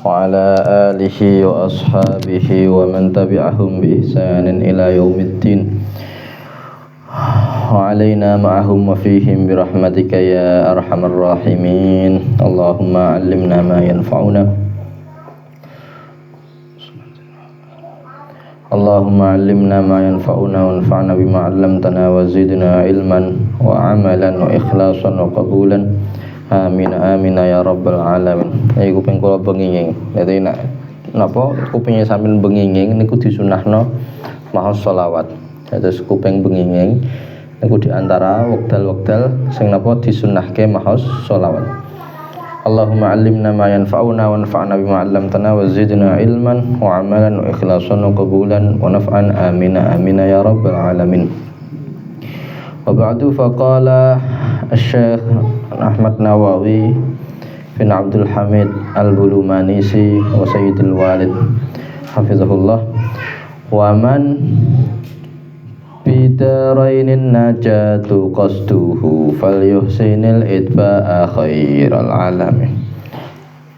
وعلى آله وأصحابه ومن تبعهم بإحسان إلى يوم الدين وعلينا معهم وفيهم برحمتك يا أرحم الراحمين اللهم علمنا ما ينفعنا اللهم علمنا ما ينفعنا وانفعنا بما علمتنا وزدنا علما وعملا وإخلاصا وقبولا amin amin ya rabbal alamin. Iku kuping kula benginging. Dadi nek napa kupinge sampeyan benginging niku disunahno maos selawat. Terus kuping benginging niku diantara wekdal-wekdal sing napa disunahke maos selawat. Allahumma 'allimna ma yanfa'una wanfa'na bima 'allamtana wa zidna ilman wa 'amalan wa ikhlasan wa qabulan wa naf'an amin amin ya rabbal alamin. Wa ba'du faqala Syekh Ahmad Nawawi bin Abdul Hamid Al-Bulumanisi wa Sayyidul Walid hafizahullah wa man bidarainin najatu qasduhu falyuhsinil itba'a khairal alamin.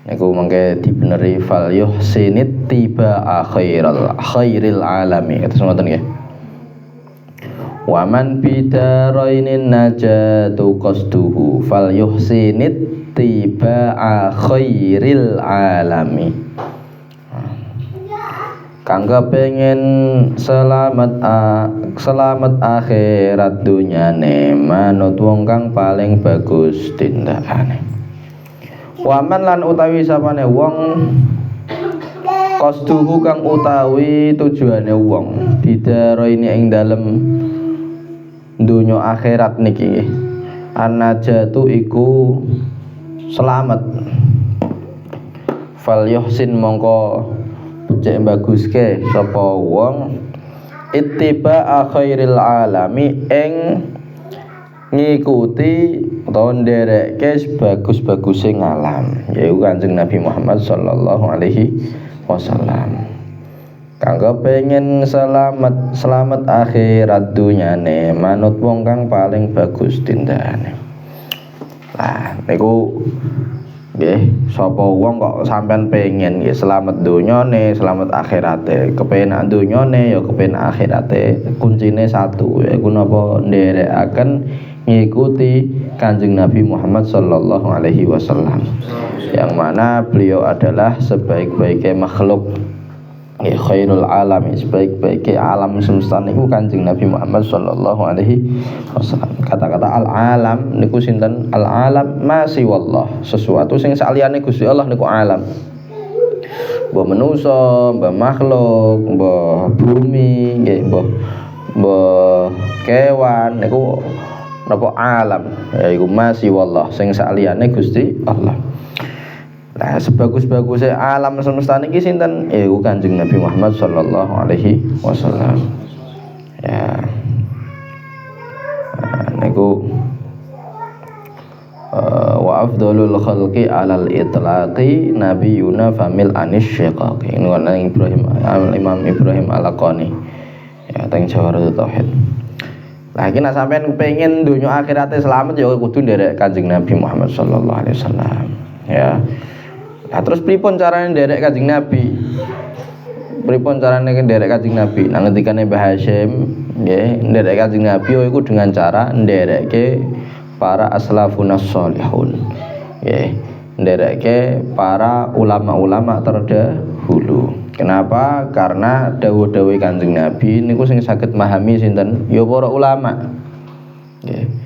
Niku mangke dibeneri falyuhsinit tiba'a khairil alamin. Itu ngoten nggih. Wa man bidarainin najatu qasduhu falyuhsinit tiba'a khairil alami. Kanggo pengen selamat akhirat dunyane manut wong kang paling bagus tindakane. Wa man lan utawi sapane wong qasduhu kang utawi tujuane wong bidaraini ing dalem dunya akhirat niki an-najatu iku selamat fal yuhsin mongko becik baguske sapa wong ittiba khairil alami ing ngikuti utawa nderekke bagus-baguse ngalam yaiku Kanjeng Nabi Muhammad sallallahu alaihi wasallam. Kanggo pengen selamat akhirat dunyane manut wong kang paling bagus tindakane. Lah niku nggih sapa wong kok sampean pengen nggih selamat dunyane, selamat akhirate. Kepenak dunyane ya kepenak akhirate. Kuncine satu yaiku napa nderekaken ngikuti Kanjeng Nabi Muhammad sallallahu alaihi wasallam. Yang mana beliau adalah sebaik-baiknya makhluk. Ya khairul alami, sebaik-baiknya alam semesta niku Kanjeng Nabi Muhammad sallallahu alaihi wasallam. Kata-kata al-alam niku sinten? Al-alam masih wallah, sesuatu sing saliyane Gusti Allah niku alam. Mbah manusa, mbah makhluk, mbah bumi, nggih mbah kewan niku napa alam. Yaiku masih wallah sing saliyane Gusti Allah. Nah, sebagus-bagusnya alam semesta niki sinten? Yaiku Kanjeng Nabi Muhammad sallallahu alaihi wasallam. Ya. Niku wa afdhalul khalqi alal itlaqi nabiyuna famil anis syiqaqi. Niku Imam Ibrahim Al-Laqani. Ya, teng Jawaharatul Tauhid. Lah iki nek sampean kepengin donya akhirate selamat ya kudu nderek Kanjeng Nabi Muhammad sallallahu alaihi wasallam. Ya. Nah, terus pripun carane nderek Kanjeng Nabi? Pripun carane nderek Kanjeng Nabi? Nang ngendikane Mbah Hasyim, nggih, nderek Kanjeng Nabi iku dengan cara nderekke para aslafunas sholihun. Nggih, nderekke para ulama-ulama terdahulu. Kenapa? Karena dawuh-dawuh Kanjeng Nabi niku sing saged memahami sinten? Ya para ulama. Nggih.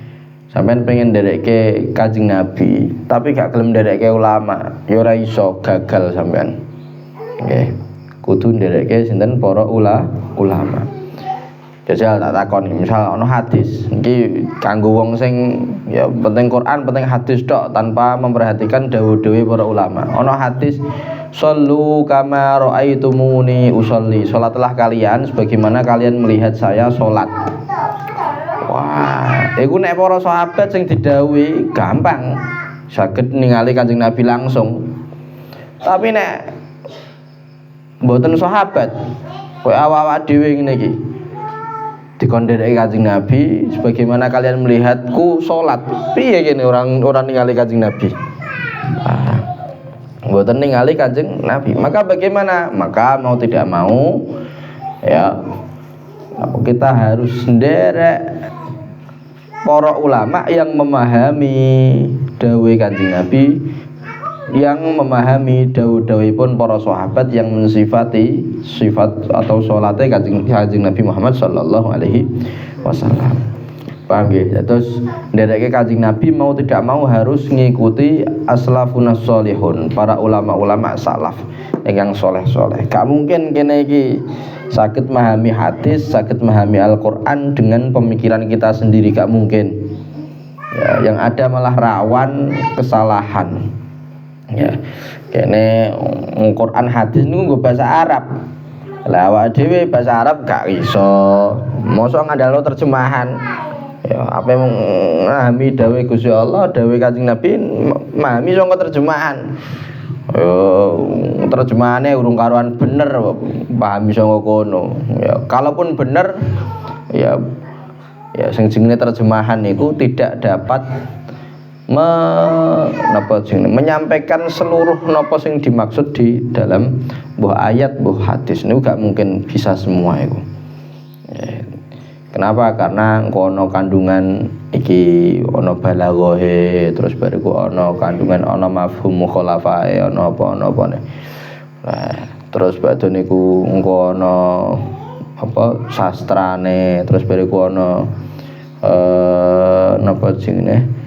Sampeyan pengen nderekke Kanjeng Nabi, tapi gak gelem nderekke ulama, ya ora iso, gagal sampeyan. Nggih. Kudu nderekke sinten para ulama. Jajal tak takoni, misal ana hadis, iki kanggo wong sing ya penting Quran, penting hadis tok tanpa memperhatikan dawuh-dawuh para ulama. Ana hadis, "Shallu kama raaitumuni usolli." Salatlah kalian sebagaimana kalian melihat saya salat. Wah, iku nek para sahabat sing didhawuhi gampang saged ningali Kanjeng Nabi langsung. Tapi nek mboten sahabat, koyo awak-awak dhewe ngene iki. Dikon ndereki Kanjeng Nabi sebagaimana kalian melihatku salat. Piye kene orang ningali Kanjeng Nabi? mboten ningali Kanjeng Nabi. Maka bagaimana? Maka mau tidak mau ya kita harus nderek para ulama yang memahami dawuh Kanjeng Nabi, yang memahami dawuh-dawuhipun para sahabat yang mensifati sifat atau salatnya Kanjeng Nabi Muhammad sallallahu alaihi wasallam. Paham ya? Terus ndereke Kanjeng Nabi mau tidak mau harus ngikuti aslafunas sholihun, para ulama-ulama salaf yang soleh-soleh. Gak mungkin kene iki sakit memahami hadis, sakit memahami Al-Qur'an dengan pemikiran kita sendiri, gak mungkin. Ya, yang ada malah rawan kesalahan. Ya, kene Quran hadis niku nggo bahasa Arab. Lah awake dhewe bahasa Arab gak iso. Mosok ngandalno terjemahan. Ya, apa yang memahami dawuh Gusti Allah, dawuh Kanjeng Nabi, memahami saka terjemahan. Terjemahane urung karuan bener, pahami saka kono. Ya, kalaupun bener ya sing jenenge terjemahan itu tidak dapat menyampaikan seluruh napa sing dimaksud di dalam buah ayat, buah hadis. Niku gak mungkin bisa semua itu. Ya. Kenapa? Karena ono kandungan iki ono balaghahe, terus bariku ono kandungan ono mafhum mukhalafae, ono apa ne. Nah, terus badhe niku engko ono apa sastrane, terus bariku ono napa jenenge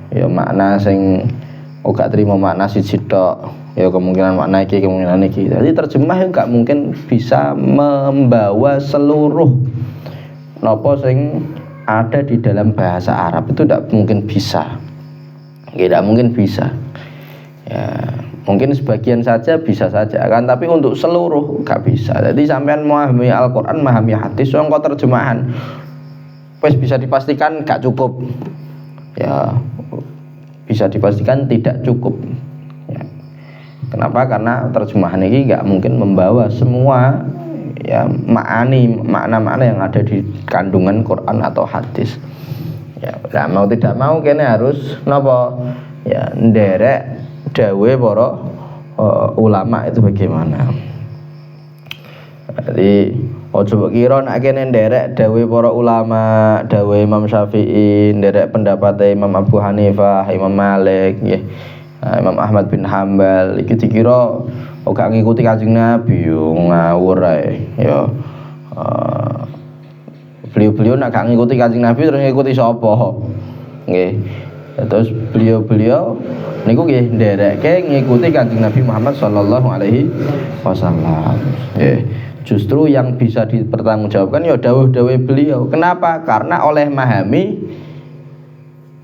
ya makna sing gak trimo makna siji tok. Ya kemungkinan makna iki, kemungkinan iki. Jadi terjemah yang gak mungkin bisa membawa seluruh napa sing ada di dalam bahasa Arab, itu tidak mungkin bisa. Tidak mungkin bisa. Ya, mungkin sebagian saja bisa saja kan, tapi untuk seluruh gak bisa. Jadi sampean memahami Al-Qur'an, memahami hadis, engko terjemahan wis bisa dipastikan gak cukup. Ya, bisa dipastikan tidak cukup. Kenapa? Karena terjemahan ini nggak mungkin membawa semua ya makna-makna yang ada di kandungan Quran atau hadis. Ya, mau tidak mau kene harus napa? Ya nderek dawuh para ulama itu bagaimana. Jadi ojo kira nek kene nderek dawuh para ulama, dawuh Imam Syafi'i, nderek pendapat Imam Abu Hanifah, Imam Malik, nggih. Imam Ahmad bin Hambal iki dikira gak ngikuti Kanjeng Nabi, yo ngawur ae ya. Beliau-beliau nak gak ngikuti Kanjeng Nabi terus ngikuti sapa? Nggih. Terus beliau-beliau niku nggih nderekke ngikuti Kanjeng Nabi Muhammad sallallahu alaihi wasallam. Nggih. Justru yang bisa dipertanggungjawabkan ya dawuh-dawuh beliau. Kenapa? Karena oleh memahami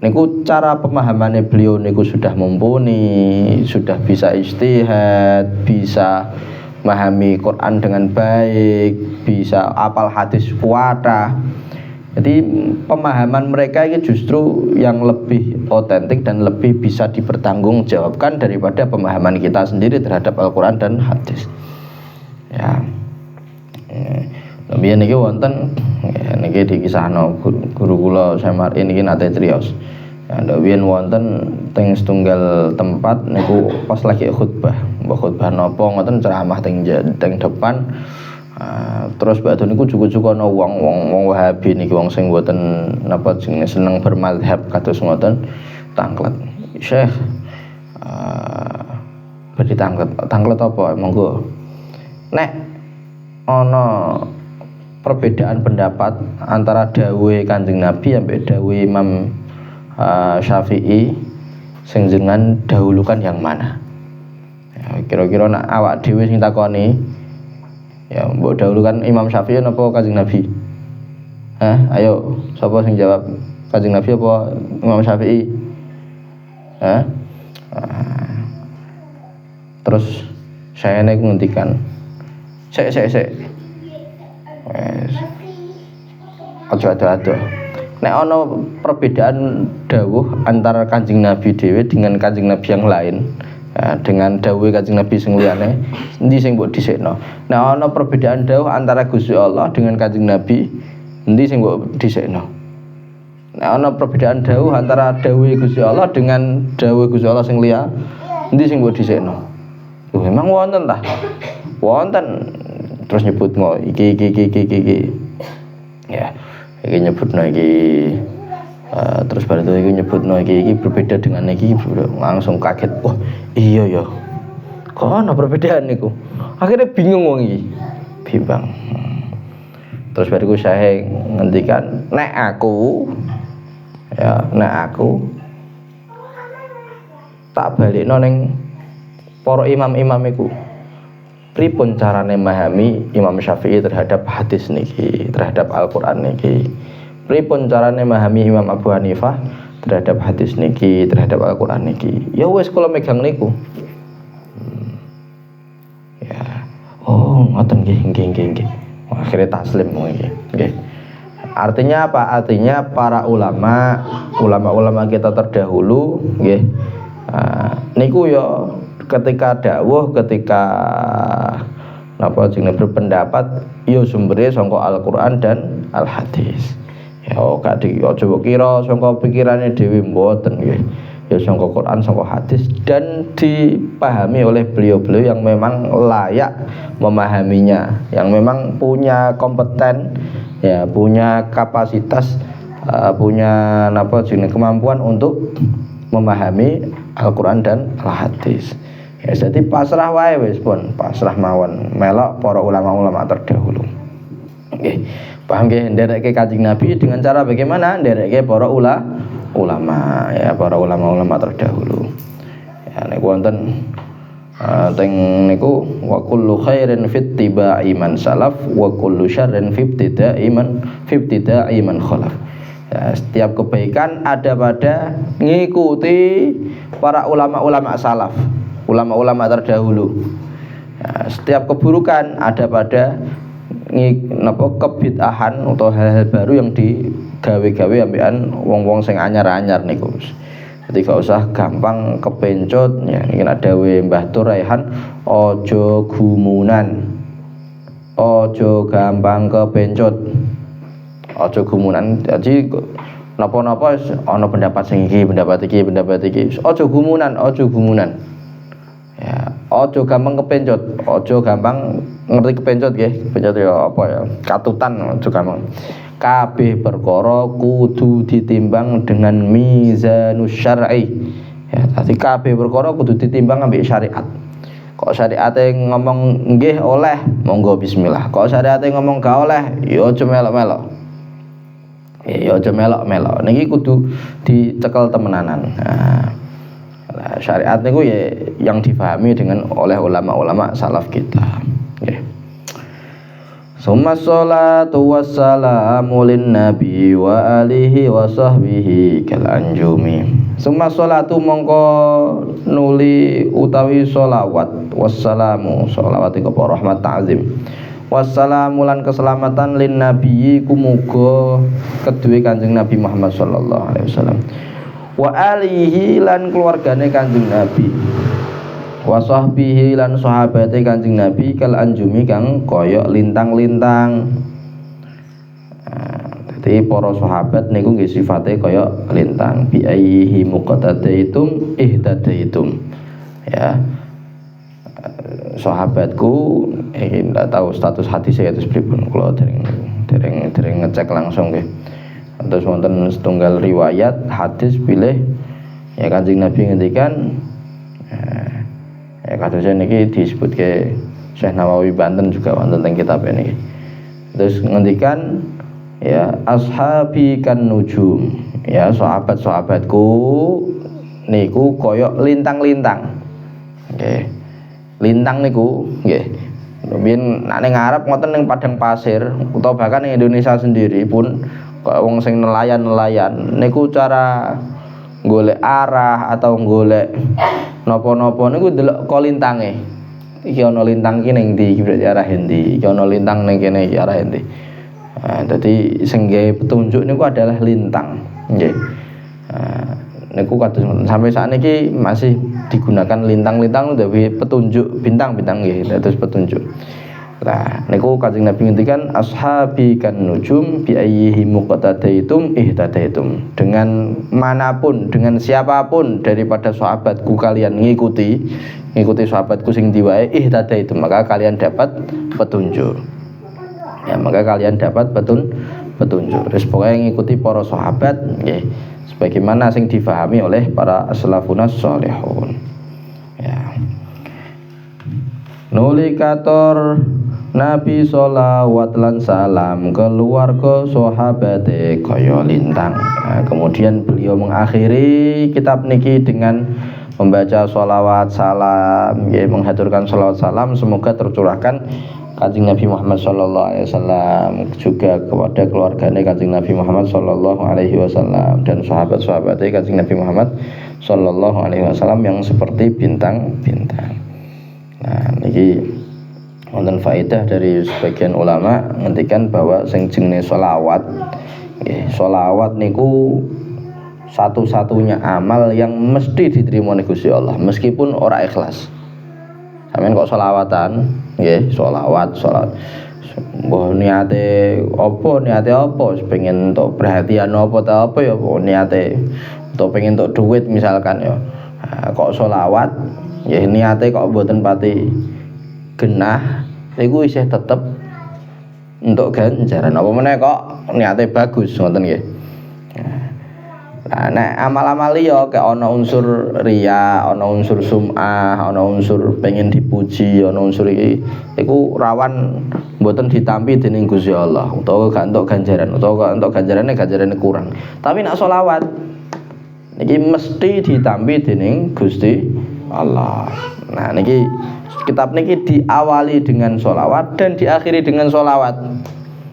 niku cara pemahamannya beliau niku sudah mumpuni, sudah bisa ijtihad, bisa memahami Quran dengan baik, bisa apal hadis kuatah. Jadi pemahaman mereka ini justru yang lebih otentik dan lebih bisa dipertanggungjawabkan daripada pemahaman kita sendiri terhadap Al-Quran dan hadis. Ya, lebih niki wonten niki dikisahno guru kula Semar niki nate crios. Ndak wien wonten teng setunggal tempat niku pas lagi khutbah. Mbok khutbah napa ngoten ceramah teng depan. Terus badhe niku cukup-cukup ana wong Wahabi niki wong sing mboten napa jenenge seneng bermadzhab kados ngoten tanglet. Syekh beri tanglet apa monggo. Nek ana perbedaan pendapat antara dawuhe Kanjeng Nabi ambek dawuh Imam Syafi'i sing jenengan dahulukan yang mana? Ya, kira-kira nak awak dhewe sing takoni ya mbok dahulukan Imam Syafi'i napa Kanjeng Nabi? Ayo sapa sing jawab? Kanjeng Nabi apa Imam Syafi'i? Terus saya niku ngendikan sik aja ado-ado. Nek ana perbedaan dawuh antara Kanjeng Nabi dhewe dengan Kanjeng Nabi yang lain, ya, dengan dawuh Kanjeng Nabi sing liyane, endi sing mbok dhisikno? Nek ana perbedaan dawuh antara Gusti Allah dengan Kanjeng Nabi, endi sing mbok dhisikno? Nek ana perbedaan dawuh antara dawuh Gusti Allah dengan dawuh Gusti Allah sing liya, Endi sing mbok dhisikno? Lho memang wonten ta? Wonten. Terus nyebut iki. Ya, iki nyebutno iki terus bar itu iki nyebutno iki berbeda dengan iki langsung kaget. Oh, iya ya. Kok ana perbedaan niku? Akhirnya bingung wong iki. Bimbang. Terus bariku saya ngendikan nek aku tak balikno ning para imam-imam iku. Pripun carane memahami Imam Syafi'i terhadap hadis niki, terhadap Al-Qur'an niki? Pripun carane memahami Imam Abu Hanifah terhadap hadis niki, terhadap Al-Qur'an niki? Ya wis kula megang niku. Ya. Oh, ngoten nggih. Akhirnya taslim nggih. Nggih. Artinya apa? Artinya para ulama kita terdahulu nggih. Niku ya ketika dakwah, ketika berpendapat ya sumbere saka Al-Qur'an dan Al-Hadis. Ya gak aja kira saka pikirane dhewe mboten nggih. Ya saka Quran, saka hadis dan dipahami oleh beliau-beliau yang memang layak memahaminya, yang memang punya kompeten, ya punya kapasitas, punya kemampuan untuk memahami Al-Qur'an dan Al-Hadis. Ya jadi pasrah wae wis pun, pasrah mawon melok para ulama-ulama terdahulu. Nggih. Paham nggih, nderekke Kanjeng Nabi dengan cara bagaimana? Nderekke para ulama, ya para ulama-ulama terdahulu. Ya niku wonten teng niku wa kullu khairin fit tiba'i man salaf wa kullu syarrin fi ibtida'i man khalaf. Ya, setiap kebaikan ada pada ngikuti para ulama-ulama salaf, ulama-ulama terdahulu. Ya, setiap keburukan ada pada kebid'ahan atau hal-hal baru yang digawe-gawe ambekan wong-wong sing anyar-anyar niku. Jadi gak usah gampang kepencut ya. Iki nek dawuh Mbah Tur Raihan, aja gumunan. Aja gampang kepencut. Aja gumunan. Jadi napa-napa ana pendapat sing iki, pendapat iki. Aja gumunan. Ya, aja gampang kepencut, aja gampang ngerti kepencut nggih. Kepencut ya apa ya? Katutan aja gampang. Kabeh perkara kudu ditimbang dengan mizanus syar'i. Ya, dadi kabeh perkara kudu ditimbang ambek syariat. Kok syariate ngomong nggih oleh, monggo bismillah. Kok syariate ngomong gak oleh, ya aja melok-melok. Ya aja melok-melok. Niki kudu dicekel temenanan. Nah, syariat niku ya yang difahami oleh ulama-ulama salaf kita. Nggih. Summa sholatu wassalamu lin nabi wa alihi wa sahbihi kal anjumi. Summa sholatu mongko nuli utawi sholawat wassalamu, sholawat iku rahmat ta'zim. Wassalamu lan keselamatan lin nabi kumuga kedue Kanjeng Nabi Muhammad sallallahu alaihi wasallam. Wa alihi lan keluargane Kanjeng Nabi. Wa sahbihi lan sahabate Kanjeng Nabi kal anjumi kang kaya lintang-lintang. Dadi para sahabat niku nggih sifate kaya lintang. Bi ayyihi muqaddadaitum ihtadaitum. Ya. Sahabatku ndak tahu status hadisnya itu pripun, kula dereng ngecek langsung nggih. Terus wonten setunggal riwayat hadis pilih ya Kanjeng Nabi ngendikan ya kadosnya niki disebutke Syekh Nawawi Banten juga wonten teng kitab niki. Terus ngendikan ya ashabi kan nujum, ya sahabat-sahabatku niku koyok lintang-lintang. Nggih. Lintang niku nggih. Mbiyen nek ning Arab ngoten ning padang pasir utawa bahkan ning Indonesia sendiri pun kok wong sing nelayan niku cara golek arah atau golek napa-napa niku delok kok lintange. Iki ana lintang iki ning ndi iki berarti arah endi. Iki ana lintang ning kene iki arah endi. Nah, dadi sing gawe petunjuk niku adalah lintang. Nggih. Niku kados sampai saat ini masih digunakan lintang-lintang dari petunjuk bintang-bintang nggih, dados petunjuk. Lah niku Kanjeng Nabi ngendikan ashabi kan nujum bi ayyihi muqtadaitum ihtadaitum. Dengan manapun, dengan siapapun daripada sahabatku kalian ngikuti sahabatku sing diwae ihtadaitum, maka kalian dapat petunjuk. Ya, maka kalian dapat petunjuk. Terus pokoknya ngikuti para sahabat nggih, sebagaimana sing difahami oleh para as-salafunas shalihun. Ya. Nulikator Nabi sholawat lan salam keluarga sahabate kaya lintang. Nah, kemudian beliau mengakhiri kitab niki dengan membaca sholawat salam, ya, menghaturkan sholawat salam semoga tercurahkan Kanjeng Nabi Muhammad sallallahu alaihi wasallam juga kepada keluarganya Kanjeng Nabi Muhammad sallallahu alaihi wasallam dan sahabat-sahabatnya Kanjeng Nabi Muhammad sallallahu alaihi wasallam yang seperti bintang-bintang. Nah, niki wonten faedah dari sebagian ulama ngendikan bahwa sing jenenge sholawat nggih, sholawat niku satu-satunya amal yang mesti diterima ning Gusti Allah meskipun ora ikhlas. Sampeyan kok sholawatan nggih, sholawat mbah niate apa pengen entuk perhatian apa ta apa ya niate utawa pengen entuk duit misalkan ya. Nah, kok sholawat nggih niate kok mboten pati genah iku isih tetep untuk ganjaran apa meneh kok niate bagus ngoten nggih. Nah, nek amal-amal liya kayak ana unsur riya, ana unsur sum'ah, ana unsur pengen dipuji, ana unsur iki iku rawan mboten ditampi dening Gusti Allah utawa gak entuk ganjaran utawa entuk ganjarane kurang. Tapi nek selawat niki mesti ditampi dening Gusti Allah. Nah niki kitab niki diawali dengan sholawat dan diakhiri dengan sholawat.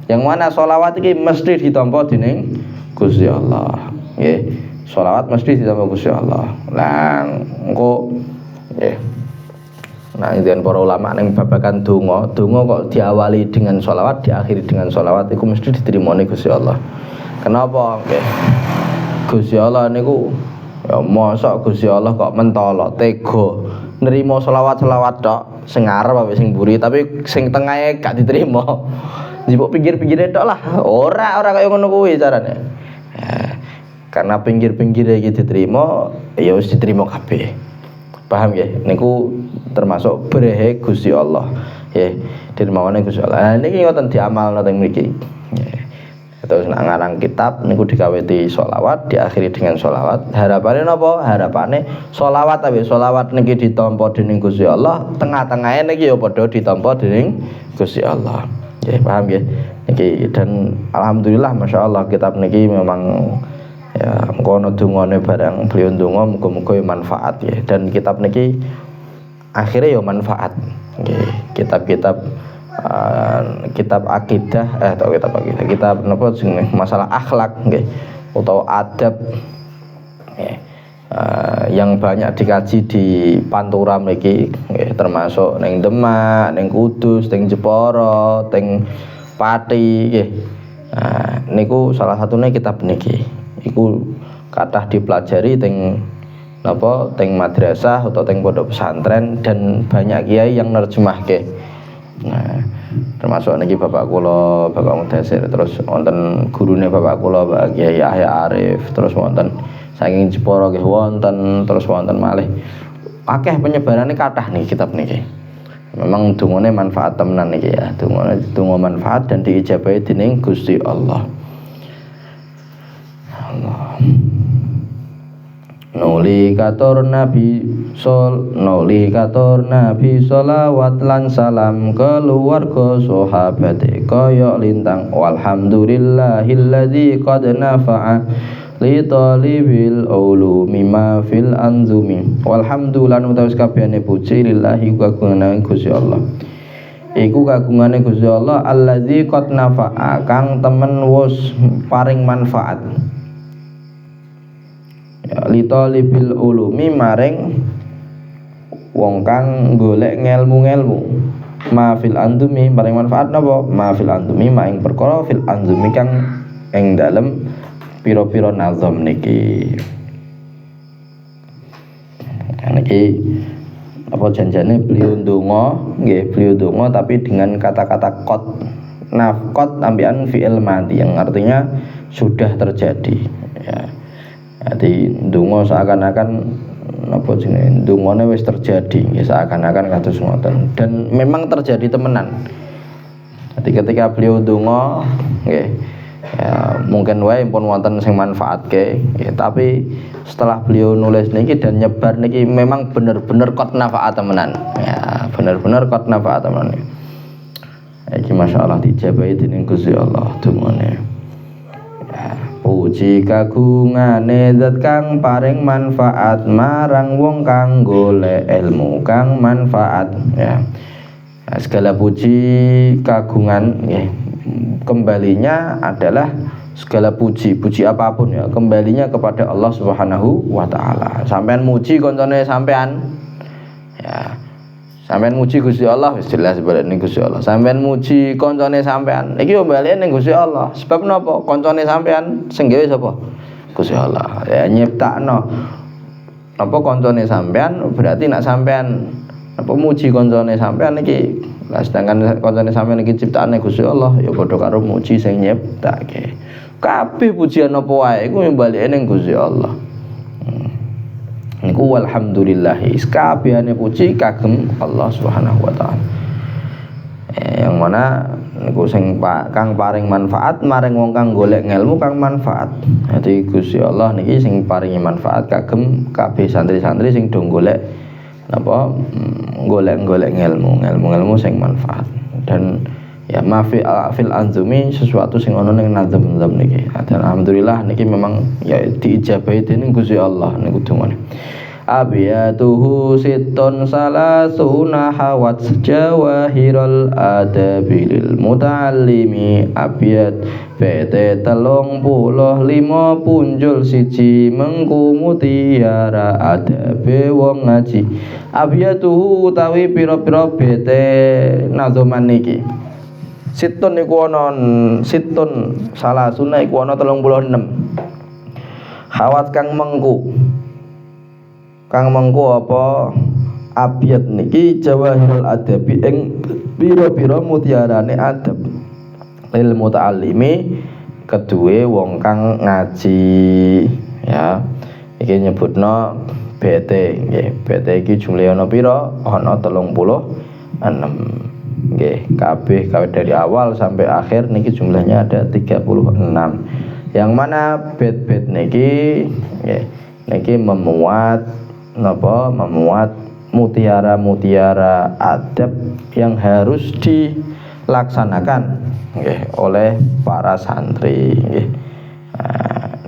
Yang mana sholawat ini mesti ditampa dening Gusti Allah. Nggih, sholawat mesti ditampa Gusti Allah. Lah engko nggih. Nah, yen para ulama ning babagan donga kok diawali dengan sholawat, diakhiri dengan sholawat iku mesti diterima ning Gusti Allah. Kenapa? Nggih. Gusti Allah niku ya mosok Gusti Allah kok mentolo tega nerima selawat-selawat tok sing ngarep apa sing mburi tapi sing tengahe gak diterima. Njipuk pinggir-pinggire tok lah. Ora kaya ngono kuwi carane. Karena pinggir-pinggire iki diterima, ya wis diterima kabeh. Paham nggih? Niku termasuk berehe Gusti Allah. Nggih, dirmawane Gusti Allah. Nah niki ngoten diamalno teng mriki. Terus nak ngarang kitab niku dikawiti sholawat, diakhiri dengan sholawat. Harapane napa? Harapane sholawat tapi sholawat niki ditampa dening Gusti Allah, tengah-tengahe niki ya padha ditampa dening Gusti Allah. Nggih, paham nggih? Niki dan alhamdulillah masyaallah kitab niki memang ya kono dungane barang beliau ndonga muga-muga manfaat ya. Dan kitab niki akhirnya ya manfaat. Nggih, kitab-kitab kitab akidah atau kitab napa masalah akhlak nggih utawa adab yang banyak dikaji di Pantura mriki nggih termasuk ning Demak, ning Kudus, ning Jepara, ning Pati nggih. Niku salah satune kitab niki. Iku kathah dipelajari teng napa teng madrasah utawa teng pondok pesantren dan banyak kiai yang nerjemahke. Nah, termasuk niki bapak kula, Bapak Mudasir, terus wonten gurune bapak kula, Pak Kiai Yahya Arif, terus wonten saking Jepara nggih wonten, terus wonten malih. Akeh penyebarane kathah nih kitab niki. Memang dungane manfaat temenan niki ya, donga manfaat dan diijabahi dening Gusti Allah. Allah. Nuli katur Nabi sholawat lan salam keluarga sahabate kaya lintang. Walhamdulillahilladzi qad nafa'a li talibil ulumi ma fil anzumi. Walhamdulillah utawi kabehane puji lillahi kagungane Gusti Allah. Iku kagungane Gusti Allah alladzi qad nafa'a kang temen wis paring manfaat. Litolibil ulumi maring wong kang golek ngelmu-ngelmu. Mafil andumi maring manfaat napa? Mafil andumi maing perkara fil andumi kang ing dalem pira-pira nazam niki. Niki apa janjane beliau ndonga nggih, beliau ndonga tapi dengan kata-kata qad. Qad ambian fi'il madhi yang artinya sudah terjadi ya. Jadi ndonga seakan-akan apa jenenge ndongane wis terjadi nggih, seakan-akan kados ngoten dan memang terjadi temenan. Jadi ketika beliau ndonga nggih ya, mungkin wae pun wonten sing manfaatke ya, tapi setelah beliau nulis niki dan nyebar niki memang bener-bener qad nafaat temenan ya, bener-bener qad nafaat temenan. Iki masyaallah dijabahi dening Gusti Allah dungane. Ya, puji kagungane zat kang paring manfaat marang wong kang golek ilmu kang manfaat ya. Nah, segala puji kagungan ya, kembalinya adalah segala puji apapun ya, kembalinya kepada Allah Subhanahu wa taala. Sampean muji koncone sampean ya, sampean muji Gusti Allah wis jelas balene Gusti Allah. Sampean muji koncone sampean iki yo balene ning Gusti Allah. Sebab napa? Koncone sampean sing gawe sapa? Gusti Allah. Ya nyiptakno. Apa koncone sampean berarti nak sampean apa muji koncone sampean iki. Lah sedangkan koncone sampean iki ciptaane Gusti Allah ya padha karo muji sing nyiptake. Kabeh pujian apa wae iku balike ning Gusti Allah. Niku walhamdulillah kabehane puji kagem Allah Subhanahu wa taala. Yang mana niku sing kang paring manfaat maring wong kang golek ngelmu kang manfaat. Dadi Gusti Allah niki sing paringi manfaat kagem kabeh santri-santri sing do golek napa golek-golek ngelmu sing manfaat. Dan ya fil anzumi sesuatu sing ana ning nazam-nazam niki. Dan alhamdulillah niki memang ya diijabahi dening Gusti Allah niku dungane. Abiyatuhu sittun salasuna hawat jawahirul adabil muta'allimi abiyat PT 35 punjul siji mengku mutiara adabe wong ngaji. Abiyatuhu utawi pira-pira bete nazoman niki sittun niku ana sittun salasuna iku ana 36 hawat kang mengku apa abiyat niki jawahirul adabi ing pira-pira mutiarane adab lil muta'allimi kedue wong kang ngaji ya. Iki nyebutno BT nggih. BT iki jumlahe ana pira? Ana 36 nggih. Kabeh dari awal sampai akhir niki jumlahnya ada 36. Yang mana bait-bait niki nggih niki memuat mutiara-mutiara adab yang harus dilaksanakan nggih oleh para santri nggih.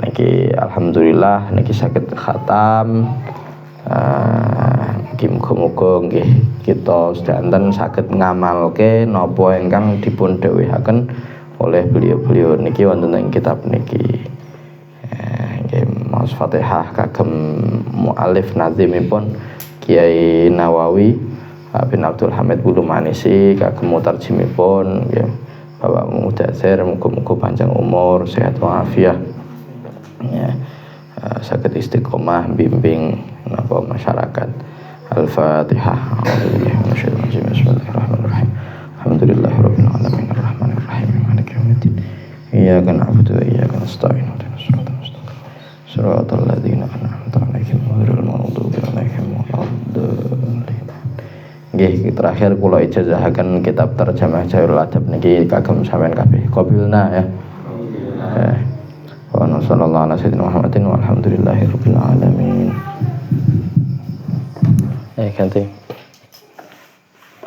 Niki alhamdulillah niki saged khatam. Muga-muga nggih kita sedanten saged ngamalke napa ingkang dipun dawuhaken oleh beliau-beliau niki wonten ing kitab niki. Maos Fatihah kagem mu'alif nazimipun Kiai Nawawi bin Abdul Hamid Bulu Manisi kagem mutarjimipun nggih Bapak Mudatsir muga-muga panjang umur sehat walafiat ya, saged istiqomah bimbing napa masyarakat. Al-Fatihah. Bismillahirrahmanirrahim. Alhamdulillahirabbil alamin arrahmanir rahim maliki yaumiddin. Iyyaka na'budu wa iyyaka nasta'in. Shiratal ladzina an'amta 'alaihim ghairil maghdubi 'alaihim waladdallin. Nggih, terakhir kula ijazahaken kitab terjemah Jawahirul Adab niki kagem sampean kabeh. Qabilna ya. Wa sallallahu ala sayyidina Muhammadin walhamdulillahirabbil alamin. Ganti.